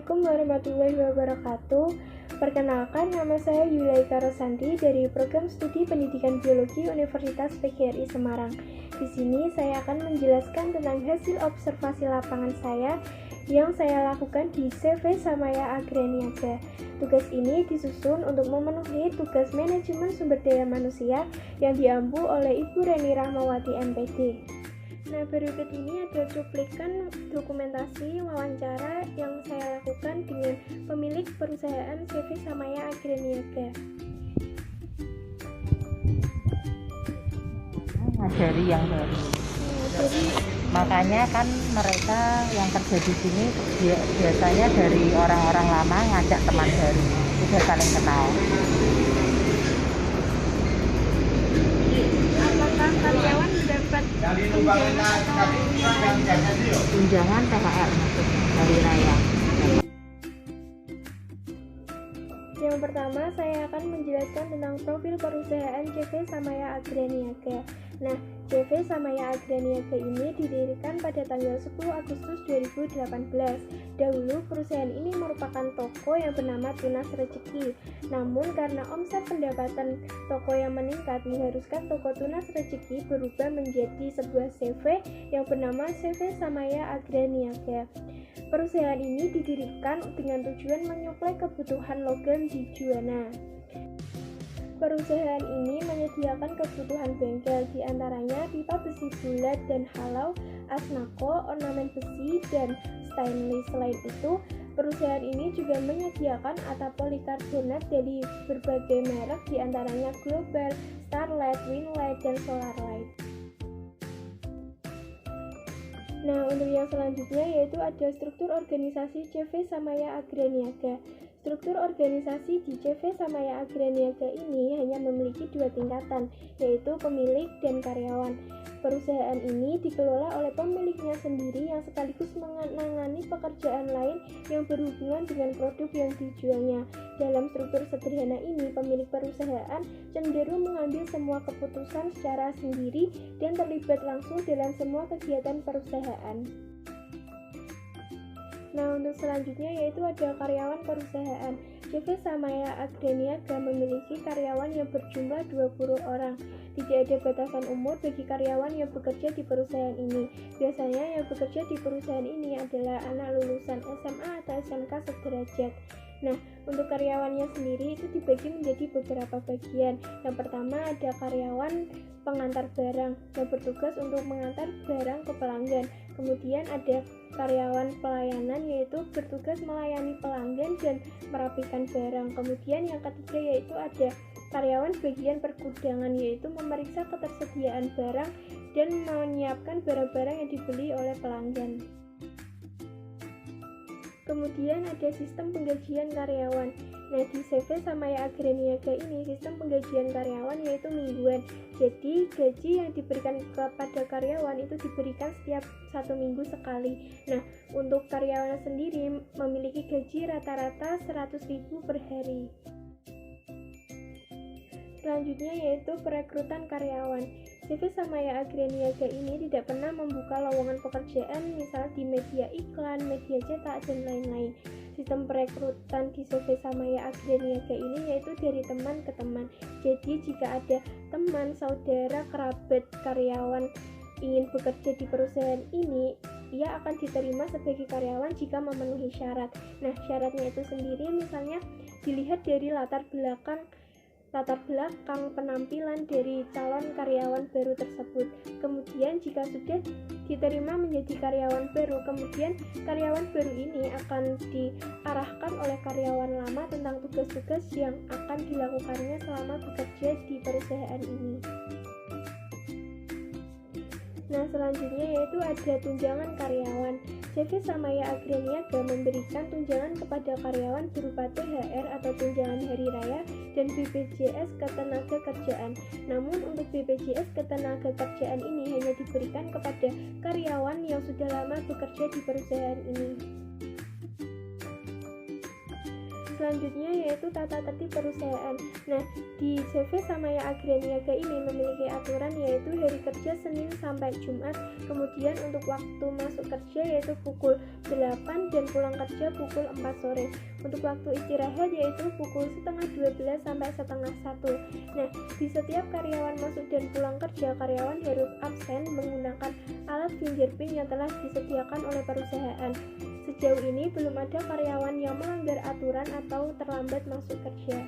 Assalamualaikum warahmatullahi wabarakatuh. Perkenalkan, nama saya Yulaika Rosanti dari Program Studi Pendidikan Biologi Universitas PGRI Semarang. Di sini saya akan menjelaskan tentang hasil observasi lapangan saya yang saya lakukan di CV Samaya Agraniaga. Tugas ini disusun untuk memenuhi tugas manajemen sumber daya manusia yang diampu oleh Ibu Reni Rahmawati MPD. Nah, berikut ini ada cuplikan dokumentasi wawancara yang saya lakukan dengan pemilik perusahaan CV Samaya Agraniaga. Ngajari yang baru. Makanya kan mereka yang kerja di sini biasanya dari orang-orang lama ngajak teman baru, sudah saling kenal. Apakah karyawan mendapat tunjangan THR maksudnya hari raya? Yang pertama, saya akan menjelaskan tentang profil perusahaan CV Samaya Agraniaga. Nah, CV Samaya Agraniaga ini didirikan pada tanggal 10 Agustus 2018. Dahulu, perusahaan ini merupakan toko yang bernama Tunas Rezeki. Namun, karena omset pendapatan toko yang meningkat mengharuskan toko Tunas Rezeki berubah menjadi sebuah CV yang bernama CV Samaya Agraniaga. Perusahaan ini didirikan dengan tujuan menyuplai kebutuhan logam di Juwana. Perusahaan ini menyediakan kebutuhan bengkel, diantaranya pipa besi bulat dan halau, asnako, ornamen besi, dan stainless. Selain itu, perusahaan ini juga menyediakan atap polikarbonat dari berbagai merek, diantaranya Global, Starlight, Winlight, dan Solarlight. Nah, untuk yang selanjutnya yaitu ada struktur organisasi CV Samaya Agraniaga. Struktur organisasi di CV Samaya Agraniaga ini hanya memiliki dua tingkatan, yaitu pemilik dan karyawan. Perusahaan ini dikelola oleh pemiliknya sendiri yang sekaligus menangani pekerjaan lain yang berhubungan dengan produk yang dijualnya. Dalam struktur sederhana ini, pemilik perusahaan cenderung mengambil semua keputusan secara sendiri dan terlibat langsung dalam semua kegiatan perusahaan. Nah, untuk selanjutnya yaitu ada karyawan perusahaan. CV Samaya Agraniaga memiliki karyawan yang berjumlah 20 orang. Tidak ada batasan umur bagi karyawan yang bekerja di perusahaan ini. Biasanya yang bekerja di perusahaan ini adalah anak lulusan SMA atau SMK sederajat. Nah, untuk karyawannya sendiri itu dibagi menjadi beberapa bagian. Yang pertama ada karyawan pengantar barang yang bertugas untuk mengantar barang ke pelanggan. Kemudian ada karyawan pelayanan yaitu bertugas melayani pelanggan dan merapikan barang. Kemudian yang ketiga yaitu ada karyawan bagian pergudangan yaitu memeriksa ketersediaan barang dan menyiapkan barang-barang yang dibeli oleh pelanggan. Kemudian ada sistem penggajian karyawan. Nah, di CV Samaya Agraniaga ini sistem penggajian karyawan yaitu mingguan. Jadi gaji yang diberikan kepada karyawan itu diberikan setiap 1 minggu sekali. Nah, untuk karyawan sendiri memiliki gaji rata-rata 100.000 per hari. Selanjutnya yaitu perekrutan karyawan. CV Samaya Agraniaga ini tidak pernah membuka lowongan pekerjaan misal di media iklan, media cetak, dan lain-lain. Sistem perekrutan di CV Samaya Agraniaga ini yaitu dari teman ke teman. Jadi jika ada teman, saudara, kerabat karyawan ingin bekerja di perusahaan ini, ia akan diterima sebagai karyawan jika memenuhi syarat. Nah, syaratnya itu sendiri misalnya dilihat dari latar belakang penampilan dari calon karyawan baru tersebut. Kemudian jika sudah diterima menjadi karyawan baru, kemudian karyawan baru ini akan diarahkan oleh karyawan lama tentang tugas-tugas yang akan dilakukannya selama bekerja di perusahaan ini. Nah, selanjutnya yaitu ada tunjangan karyawan. CV Samaya Agraniaga memberikan tunjangan kepada karyawan berupa THR atau tunjangan hari raya dan BPJS Ketenagakerjaan. Namun untuk BPJS Ketenagakerjaan ini hanya diberikan kepada karyawan yang sudah lama bekerja di perusahaan ini. selanjutnya yaitu tata tertib perusahaan. Nah, di CV Samaya Agraniaga ini memiliki aturan yaitu hari kerja Senin sampai Jumat, kemudian untuk waktu masuk kerja yaitu pukul 8 dan pulang kerja pukul 4 sore. Untuk waktu istirahat yaitu pukul setengah 12 sampai setengah 1. Nah, di setiap karyawan masuk dan pulang kerja, karyawan harus absen menggunakan alat fingerprint yang telah disediakan oleh perusahaan. Sejauh ini belum ada karyawan yang melanggar aturan atau terlambat masuk kerja.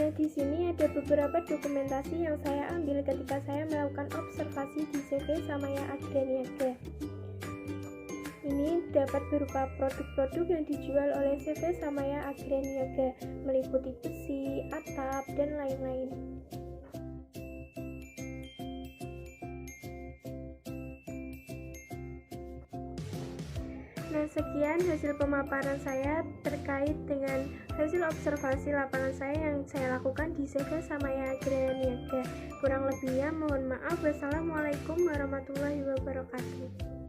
Nah, di sini ada beberapa dokumentasi yang saya ambil ketika saya melakukan observasi di CV Samaya Agraniaga. Ini dapat berupa produk-produk yang dijual oleh CV Samaya Agraniaga, meliputi besi, atap, dan lain-lain. Nah, sekian hasil pemaparan saya terkait dengan hasil observasi lapangan saya yang saya lakukan di CV Samaya Agraniaga. Kurang lebihnya mohon maaf. Wassalamualaikum warahmatullahi wabarakatuh.